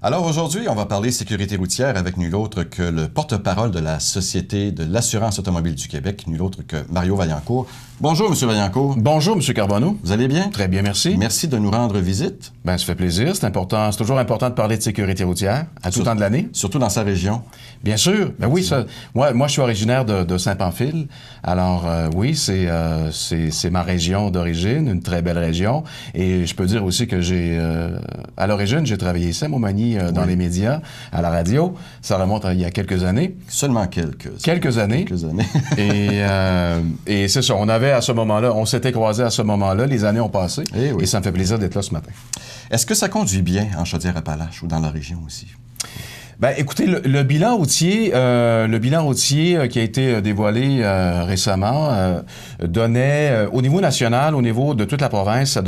Alors aujourd'hui, on va parler sécurité routière avec nul autre que le porte-parole de la Société de l'assurance automobile du Québec, nul autre que Mario Vaillancourt. Bonjour, M. Vaillancourt. Bonjour, M. Carbonneau. Vous allez bien? Très bien, merci. Merci de nous rendre visite. Ben, ça fait plaisir. C'est important. C'est toujours important de parler de sécurité routière à tout temps de l'année. Surtout dans sa région. Bien sûr. Ben oui, ça. Moi, je suis originaire de Saint-Pamphile. Alors, oui, c'est ma région d'origine, une très belle région. Et je peux dire aussi que à l'origine, j'ai travaillé ici à Montmagny dans les médias, à la radio. Ça remonte à il y a quelques années. Seulement quelques. Quelques années. Quelques années. et c'est ça. On s'était croisés à ce moment-là. Les années ont passé. Et ça me fait plaisir d'être là ce matin. Est-ce que ça conduit bien en Chaudière-Appalaches ou dans la région aussi? Ben, écoutez, le bilan routier qui a été dévoilé récemment donnait, au niveau national, au niveau de toute la province,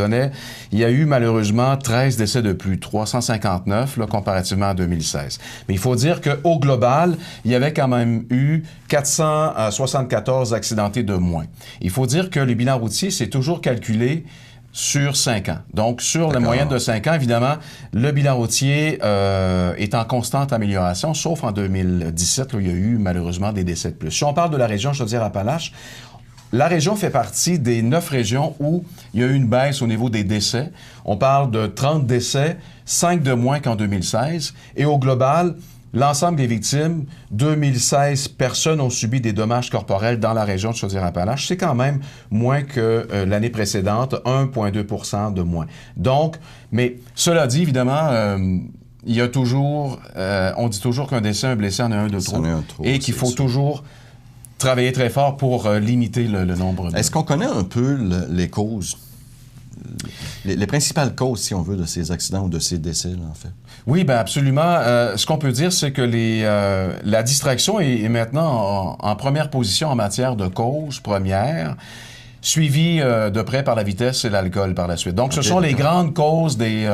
il y a eu malheureusement 13 décès de plus, 359 là, comparativement à 2016. Mais il faut dire qu'au global, il y avait quand même eu 474 accidentés de moins. Il faut dire que le bilan routier, c'est toujours calculé sur 5 ans. Donc, sur la moyenne de 5 ans, évidemment, le bilan routier est en constante amélioration, sauf en 2017, où il y a eu malheureusement des décès de plus. Si on parle de la région Chaudière-Appalaches, la région fait partie des 9 régions où il y a eu une baisse au niveau des décès. On parle de 30 décès, 5 de moins qu'en 2016. Et au global, l'ensemble des victimes, 2016 personnes ont subi des dommages corporels dans la région de Chaudière-Appalaches. C'est quand même moins que l'année précédente, 1,2 % de moins. Donc, mais cela dit, évidemment, il y a toujours, on dit toujours qu'un décès, un blessé en a un de trop. Et qu'il faut toujours travailler très fort pour limiter le nombre. Est-ce qu'on connaît un peu les causes? Les principales causes, si on veut, de ces accidents ou de ces décès, là, en fait? Oui, bien absolument. Ce qu'on peut dire, c'est que la distraction est maintenant en première position en matière de cause première, suivie de près par la vitesse et l'alcool par la suite. Donc, ce sont les grandes causes des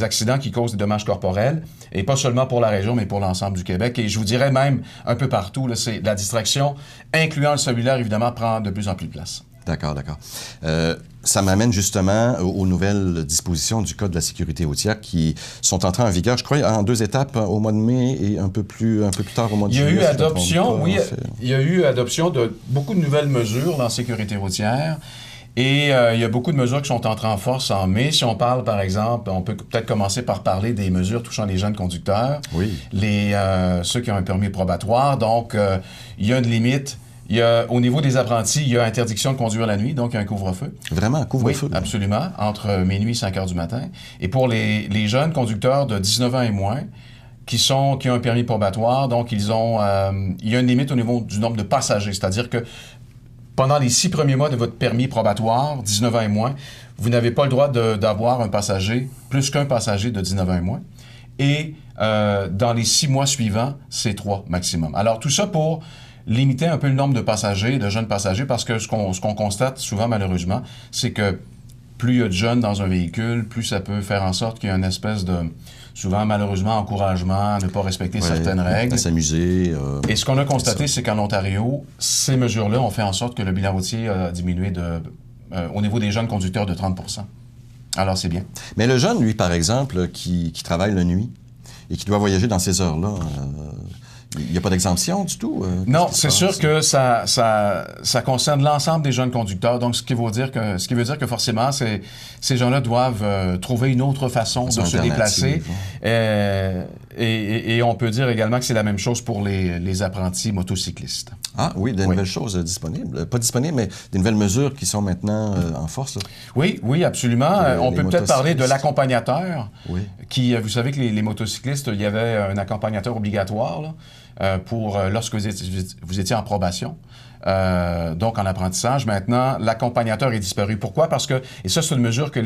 accidents qui causent des dommages corporels, et pas seulement pour la région, mais pour l'ensemble du Québec. Et je vous dirais même un peu partout, là, c'est la distraction, incluant le cellulaire, évidemment, prend de plus en plus de place. D'accord. Ça m'amène justement aux nouvelles dispositions du Code de la sécurité routière qui sont entrées en vigueur, je crois, en 2 étapes, au mois de mai et un peu plus tard au mois de juillet. Il y a eu adoption de beaucoup de nouvelles mesures dans la sécurité routière. Et il y a beaucoup de mesures qui sont entrées en force en mai. Si on parle, par exemple, on peut peut-être commencer par parler des mesures touchant les jeunes conducteurs, ceux qui ont un permis probatoire. Donc, il y a une limite. Au niveau des apprentis, il y a interdiction de conduire la nuit, donc il y a un couvre-feu. Vraiment, un couvre-feu? Oui, absolument, entre minuit et 5 heures du matin. Et pour les jeunes conducteurs de 19 ans et moins, qui ont un permis probatoire, donc il y a une limite au niveau du nombre de passagers. C'est-à-dire que pendant les 6 premiers mois de votre permis probatoire, 19 ans et moins, vous n'avez pas le droit d'avoir un passager, plus qu'un passager de 19 ans et moins. Et dans les 6 mois suivants, c'est 3 maximum. Alors tout ça pour limiter un peu le nombre de passagers, de jeunes passagers, parce que ce qu'on constate souvent, malheureusement, c'est que plus il y a de jeunes dans un véhicule, plus ça peut faire en sorte qu'il y a une espèce de, souvent, malheureusement, encouragement à ne pas respecter certaines règles. À s'amuser. Et ce qu'on a constaté, c'est qu'en Ontario, ces mesures-là ont fait en sorte que le bilan routier a diminué au niveau des jeunes conducteurs de 30 %. Alors, c'est bien. Mais le jeune, lui, par exemple, qui travaille la nuit et qui doit voyager dans ces heures-là, il n'y a pas d'exemption du tout? Non, c'est sûr que ça concerne l'ensemble des jeunes conducteurs. Donc, ce qui veut dire que forcément, ces gens-là doivent trouver une autre façon de se déplacer. Et on peut dire également que c'est la même chose pour les apprentis motocyclistes. Ah oui, des nouvelles choses disponibles. Pas disponibles, mais des nouvelles mesures qui sont maintenant en force. Là. Oui, absolument. On peut peut-être parler de l'accompagnateur. Oui. Vous savez que les motocyclistes, il y avait un accompagnateur obligatoire là, pour lorsque vous étiez en probation. Donc en apprentissage. Maintenant, l'accompagnateur est disparu. Pourquoi? Parce que, et ça c'est une mesure que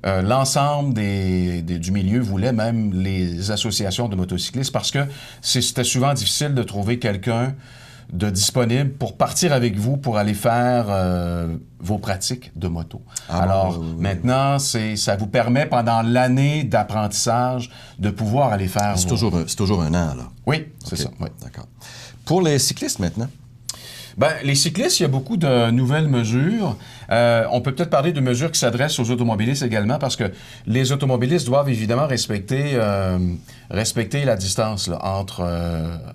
l'ensemble du milieu voulait, même les associations de motocyclistes, parce que c'était souvent difficile de trouver quelqu'un de disponible pour partir avec vous pour aller faire vos pratiques de moto. Alors, maintenant, ça vous permet, pendant l'année d'apprentissage, de pouvoir aller faire... C'est toujours un an, là? Oui, c'est ça. Oui. D'accord. Pour les cyclistes, maintenant? Ben, les cyclistes, il y a beaucoup de nouvelles mesures. On peut peut-être parler de mesures qui s'adressent aux automobilistes également, parce que les automobilistes doivent évidemment respecter la distance là,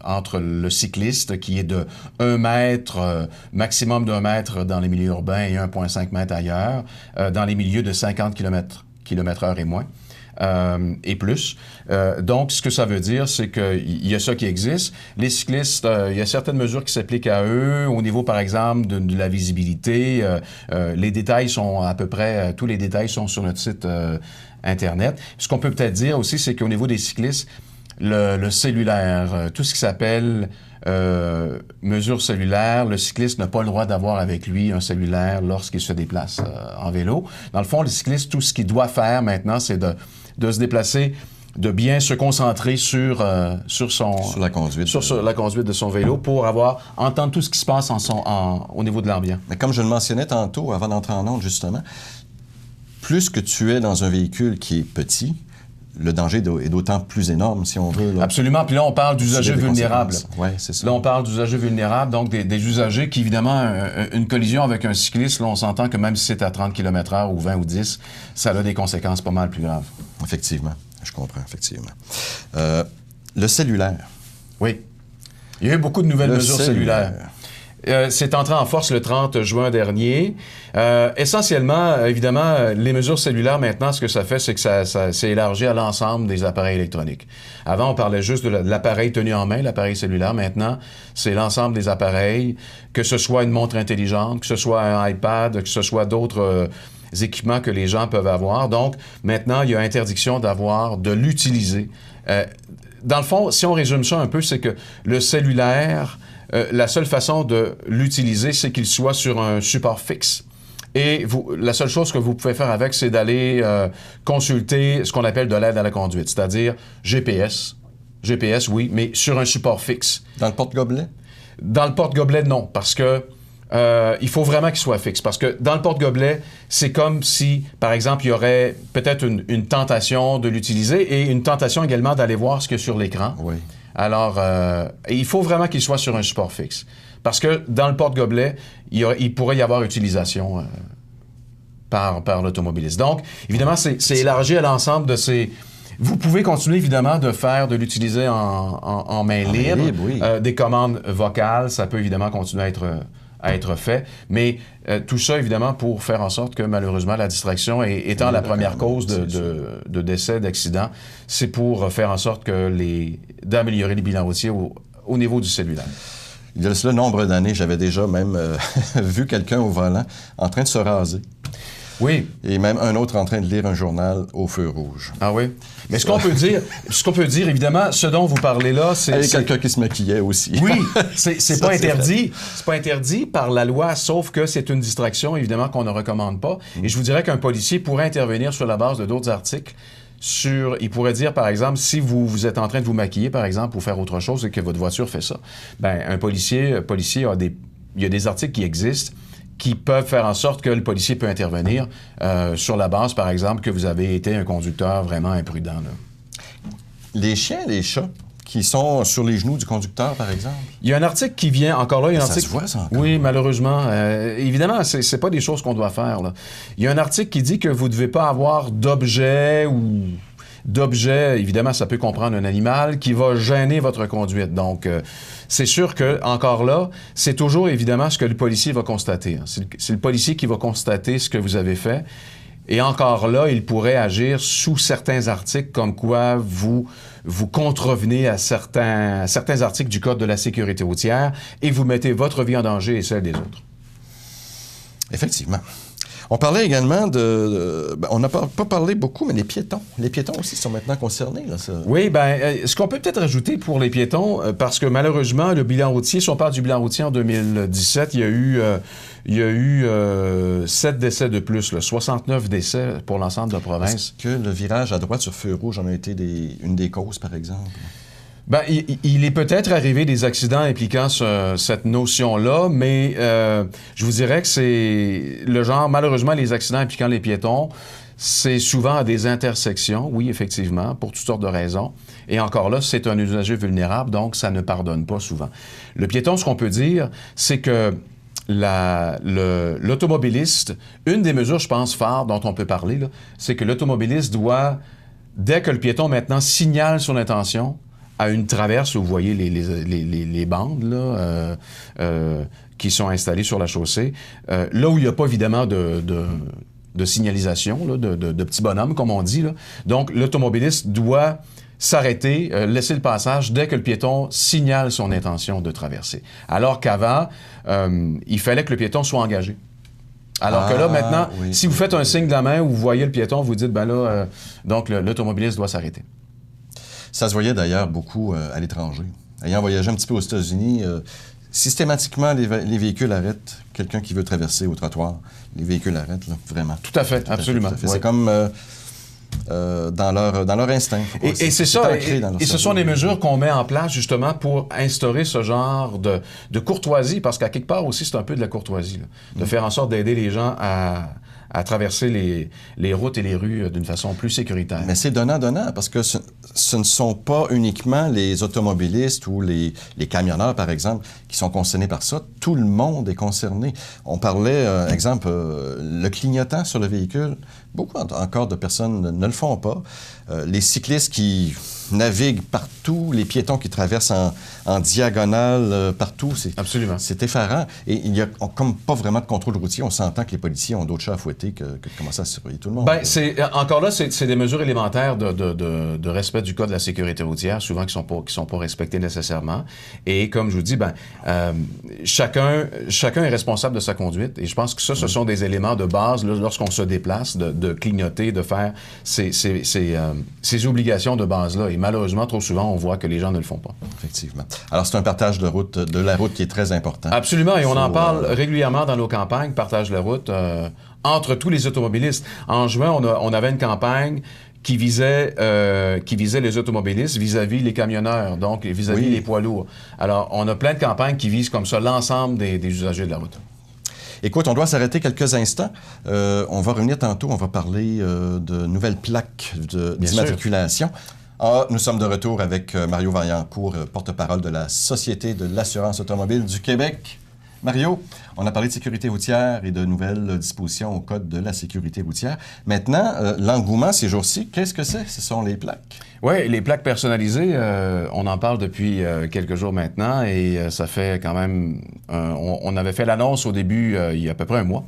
entre le cycliste, qui est de 1 mètre, maximum d'1 mètre dans les milieux urbains et 1,5 mètre ailleurs, dans les milieux de 50 km/h et moins. Et plus. Donc, ce que ça veut dire, c'est qu'il y a ça qui existe. Les cyclistes, il y a certaines mesures qui s'appliquent à eux, au niveau, par exemple, de la visibilité. Les détails sont à peu près, tous les détails sont sur notre site Internet. Ce qu'on peut peut-être dire aussi, c'est qu'au niveau des cyclistes, le cellulaire, tout ce qui s'appelle mesure cellulaire, le cycliste n'a pas le droit d'avoir avec lui un cellulaire lorsqu'il se déplace en vélo. Dans le fond, le cycliste, tout ce qu'il doit faire maintenant, c'est de se déplacer, de bien se concentrer sur la conduite de son vélo pour entendre tout ce qui se passe au niveau de l'ambiance. Mais comme je le mentionnais tantôt, avant d'entrer en onde, justement, plus que tu es dans un véhicule qui est petit, le danger est d'autant plus énorme, si on veut. Là. Absolument. Puis là, on parle d'usagers vulnérables. Oui, c'est ça. Là, on parle d'usagers vulnérables, donc des usagers qui, évidemment, une collision avec un cycliste, là, on s'entend que même si c'est à 30 km/h ou 20 ou 10, ça a des conséquences pas mal plus graves. Effectivement. Je comprends, effectivement. Le cellulaire. Oui. Il y a eu beaucoup de nouvelles mesures cellulaires. C'est entré en force le 30 juin dernier. Essentiellement, évidemment, les mesures cellulaires, maintenant, ce que ça fait, c'est que ça s'est élargi à l'ensemble des appareils électroniques. Avant, on parlait juste de l'appareil tenu en main, l'appareil cellulaire. Maintenant, c'est l'ensemble des appareils, que ce soit une montre intelligente, que ce soit un iPad, que ce soit d'autres équipements que les gens peuvent avoir. Donc, maintenant, il y a interdiction de l'utiliser. Dans le fond, si on résume ça un peu, c'est que le cellulaire... la seule façon de l'utiliser, c'est qu'il soit sur un support fixe. Et la seule chose que vous pouvez faire avec, c'est d'aller consulter ce qu'on appelle de l'aide à la conduite, c'est-à-dire GPS. GPS, oui, mais sur un support fixe. Dans le porte-gobelet? Dans le porte-gobelet, non, parce que il faut vraiment qu'il soit fixe. Parce que dans le porte-gobelet, c'est comme si, par exemple, il y aurait peut-être une tentation de l'utiliser et une tentation également d'aller voir ce qu'il y a sur l'écran. Oui. Alors, il faut vraiment qu'il soit sur un support fixe. Parce que dans le porte-gobelet, il pourrait y avoir utilisation par l'automobiliste. Donc, évidemment, c'est élargi à l'ensemble de ces... Vous pouvez continuer, évidemment, de l'utiliser en main libre. Oui. Des commandes vocales, ça peut évidemment continuer à être fait. Mais tout ça, évidemment, pour faire en sorte que, malheureusement, la distraction étant la première cause de décès, d'accident, c'est pour faire en sorte d'améliorer les bilans routiers au niveau du cellulaire. Il y a cela nombre d'années, j'avais déjà même vu quelqu'un au volant en train de se raser. Oui. Et même un autre en train de lire un journal au feu rouge. Ah oui? Mais ce qu'on peut dire, évidemment, ce dont vous parlez là, c'est... Il y a quelqu'un qui se maquillait aussi. Oui, c'est pas interdit. C'est pas interdit par la loi, sauf que c'est une distraction, évidemment, qu'on ne recommande pas. Et je vous dirais qu'un policier pourrait intervenir sur la base de d'autres articles. Il pourrait dire, par exemple, si vous êtes en train de vous maquiller, par exemple, ou faire autre chose et que votre voiture fait ça, ben un policier il y a des articles qui existent qui peuvent faire en sorte que le policier peut intervenir sur la base, par exemple, que vous avez été un conducteur vraiment imprudent. Là. Les chiens, les chats, qui sont sur les genoux du conducteur, par exemple? Il y a un article qui vient, encore là, il y a un article... article... Ça se voit, ça, encore? Oui, malheureusement. Évidemment, c'est pas des choses qu'on doit faire, là. Il y a un article qui dit que vous ne devez pas avoir d'objets, évidemment, ça peut comprendre un animal, qui va gêner votre conduite. Donc, c'est sûr que, encore là, c'est toujours, évidemment, ce que le policier va constater. Hein. C'est le policier qui va constater ce que vous avez fait. Et encore là, il pourrait agir sous certains articles, comme quoi vous contrevenez à certains articles du Code de la sécurité routière et vous mettez votre vie en danger et celle des autres. Effectivement. On parlait également on n'a pas parlé beaucoup, mais les piétons. Les piétons aussi sont maintenant concernés. Là, ça. Oui, ce qu'on peut peut-être ajouter pour les piétons, parce que malheureusement, le bilan routier, si on parle du bilan routier en 2017, il y a eu 7 décès de plus, là, 69 décès pour l'ensemble de la province. Est-ce que le virage à droite sur feu rouge en a été une des causes, par exemple? Il est peut-être arrivé des accidents impliquant cette notion-là, mais je vous dirais que c'est le genre, malheureusement, les accidents impliquant les piétons, c'est souvent à des intersections, oui, effectivement, pour toutes sortes de raisons. Et encore là, c'est un usager vulnérable, donc ça ne pardonne pas souvent. Le piéton, ce qu'on peut dire, c'est que l'automobiliste, une des mesures, je pense, phares dont on peut parler, là, c'est que l'automobiliste doit, dès que le piéton maintenant signale son intention à une traverse, où vous voyez les bandes là, qui sont installées sur la chaussée, là où il n'y a pas évidemment de signalisation, là, de petits bonhommes, comme on dit, là. Donc, l'automobiliste doit s'arrêter, laisser le passage dès que le piéton signale son intention de traverser. Alors qu'avant, il fallait que le piéton soit engagé. Alors que là, maintenant, oui, si vous faites un signe de la main ou vous voyez le piéton, vous dites, ben là, donc l'automobiliste doit s'arrêter. Ça se voyait d'ailleurs beaucoup à l'étranger. Ayant voyagé un petit peu aux États-Unis, systématiquement, les véhicules arrêtent quelqu'un qui veut traverser au trottoir. Les véhicules arrêtent, là, vraiment. Tout à fait, absolument. Tout à fait. Ouais. C'est comme dans leur instinct. Et c'est ça, et ce sont des mesures qu'on met en place justement pour instaurer ce genre de courtoisie, parce qu'à quelque part aussi, c'est un peu de la courtoisie, là, de faire en sorte d'aider les gens à traverser les routes et les rues d'une façon plus sécuritaire. Mais c'est donnant-donnant, parce que ce ne sont pas uniquement les automobilistes ou les camionneurs, par exemple, qui sont concernés par ça. Tout le monde est concerné. On parlait, exemple, le clignotant sur le véhicule. Beaucoup encore de personnes ne le font pas. Les cyclistes qui naviguent partout, les piétons qui traversent en diagonale partout. Absolument. C'est effarant. Et il n'y a comme pas vraiment de contrôle routier. On s'entend que les policiers ont d'autres chats à fouetter que de commencer à surveiller tout le monde. Bien, encore là, c'est des mesures élémentaires de respect du Code de la sécurité routière, souvent qui sont pas respectées nécessairement. Et comme je vous dis, chacun est responsable de sa conduite. Et je pense que ce sont des éléments de base là, lorsqu'on se déplace, de clignoter, de faire ces obligations de base-là. Et malheureusement, trop souvent, on voit que les gens ne le font pas. Effectivement. Alors, c'est un partage de la route qui est très important. Absolument, et on en parle régulièrement dans nos campagnes, partage de la route, entre tous les automobilistes. En juin, on avait une campagne qui visait les automobilistes vis-à-vis les camionneurs, donc vis-à-vis les poids lourds. Alors, on a plein de campagnes qui visent comme ça l'ensemble des usagers de la route. Écoute, on doit s'arrêter quelques instants. On va revenir tantôt, on va parler de nouvelles plaques d'immatriculation. Nous sommes de retour avec Mario Vaillancourt, porte-parole de la Société de l'assurance automobile du Québec. Mario, on a parlé de sécurité routière et de nouvelles dispositions au Code de la sécurité routière. Maintenant, l'engouement ces jours-ci, qu'est-ce que c'est? Ce sont les plaques. Oui, les plaques personnalisées, on en parle depuis quelques jours maintenant et ça fait quand même... on avait fait l'annonce au début, il y a à peu près un mois.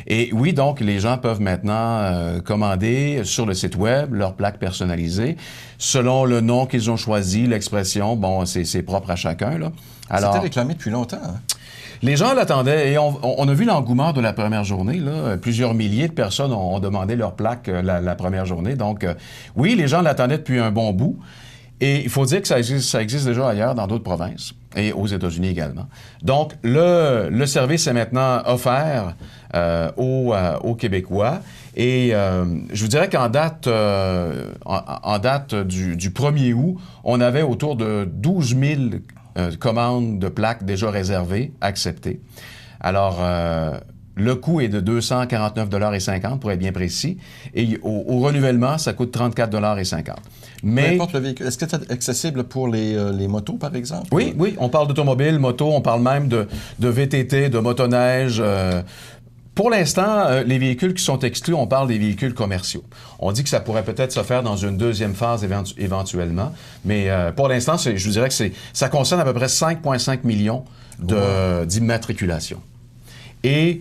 Et oui, donc, les gens peuvent maintenant commander sur le site web leurs plaques personnalisées selon le nom qu'ils ont choisi, l'expression. Bon, c'est propre à chacun, là. Alors, c'était réclamé depuis longtemps, hein? Les gens l'attendaient et on a vu l'engouement de la première journée. Là. Plusieurs milliers de personnes ont demandé leur plaque la première journée. Donc, oui, les gens l'attendaient depuis un bon bout. Et il faut dire que ça existe déjà ailleurs, dans d'autres provinces, et aux États-Unis également. Donc, le service est maintenant offert aux Québécois. Et je vous dirais qu'en date, du 1er août, on avait autour de 12 000 commandes de plaques déjà réservées, acceptées. Alors, le coût est de 249,50 $ pour être bien précis. Et au renouvellement, ça coûte 34,50 $. Mais peu importe le véhicule. Est-ce que c'est accessible pour les motos, par exemple? Oui, oui. On parle d'automobile, moto, on parle même de VTT, de motoneige. Pour l'instant, les véhicules qui sont exclus, on parle des véhicules commerciaux. On dit que ça pourrait peut-être se faire dans une deuxième phase éventuellement, mais pour l'instant, je vous dirais que ça concerne à peu près 5,5 millions d'immatriculations. Et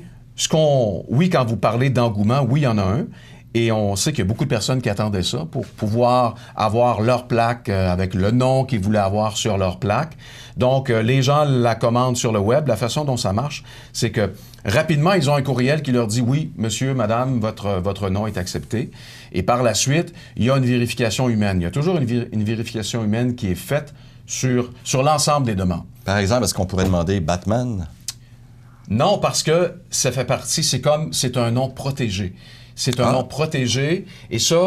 oui, quand vous parlez d'engouement, oui, il y en a un. Et on sait qu'il y a beaucoup de personnes qui attendaient ça pour pouvoir avoir leur plaque avec le nom qu'ils voulaient avoir sur leur plaque. Donc, les gens la commandent sur le web. La façon dont ça marche, c'est que rapidement, ils ont un courriel qui leur dit « Oui, monsieur, madame, votre nom est accepté. » Et par la suite, il y a une vérification humaine. Il y a toujours une vérification humaine qui est faite sur l'ensemble des demandes. Par exemple, est-ce qu'on pourrait demander Batman? Non, parce que ça fait partie, c'est un nom protégé. C'est un nom protégé. Et ça,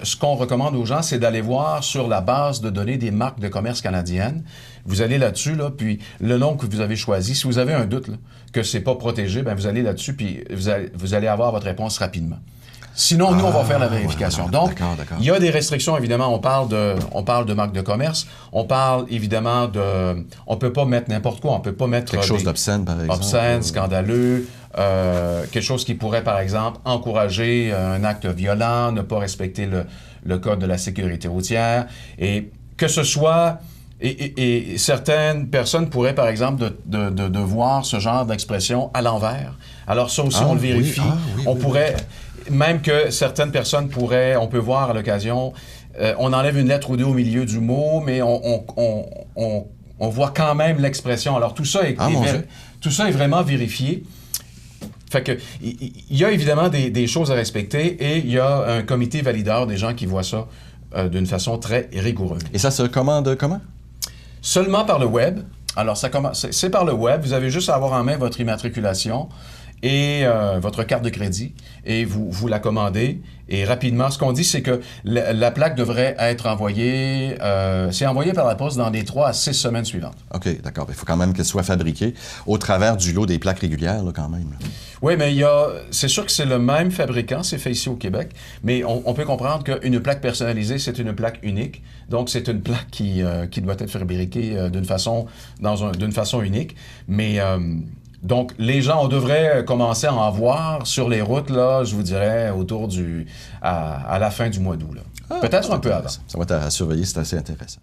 ce qu'on recommande aux gens, c'est d'aller voir sur la base de données des marques de commerce canadiennes. Vous allez là-dessus, là, puis le nom que vous avez choisi, si vous avez un doute là, que c'est pas protégé, bien, vous allez là-dessus, puis vous allez avoir votre réponse rapidement. Sinon, nous, on va faire la vérification. Voilà. Donc, D'accord. il y a des restrictions, évidemment. On parle de marque de commerce. On parle, évidemment, de... On peut pas mettre n'importe quoi. On peut pas mettre... Quelque chose d'obscène, par exemple. Obscène, scandaleux. Quelque chose qui pourrait, par exemple, encourager un acte violent, ne pas respecter le code de la sécurité routière. Et que ce soit... Et certaines personnes pourraient, par exemple, de voir ce genre d'expression à l'envers. Alors ça aussi, on le vérifie. On pourrait... Même que certaines personnes pourraient... On peut voir à l'occasion... on enlève une lettre ou deux au milieu du mot, mais on voit quand même l'expression. Alors tout ça est vraiment vérifié. Fait que il y a évidemment des choses à respecter et il y a un comité valideur des gens qui voient ça d'une façon très rigoureuse. Et ça se commande comment? Seulement par le web. Alors, c'est par le web. Vous avez juste à avoir en main votre immatriculation et votre carte de crédit et vous la commandez. Et rapidement, ce qu'on dit, c'est que la plaque devrait être envoyée... c'est envoyé par la poste dans les 3 à 6 semaines suivantes. OK, d'accord. Il faut quand même qu'elle soit fabriquée au travers du lot des plaques régulières, là, quand même. Là. Oui, mais c'est sûr que c'est le même fabricant, c'est fait ici au Québec, mais on peut comprendre qu'une plaque personnalisée, c'est une plaque unique. Donc, c'est une plaque qui doit être fabriquée d'une façon unique. Mais... donc, les gens, on devrait commencer à en voir sur les routes, là, je vous dirais, à la fin du mois d'août. Peut-être un peu avant. Ça va être à surveiller, c'est assez intéressant.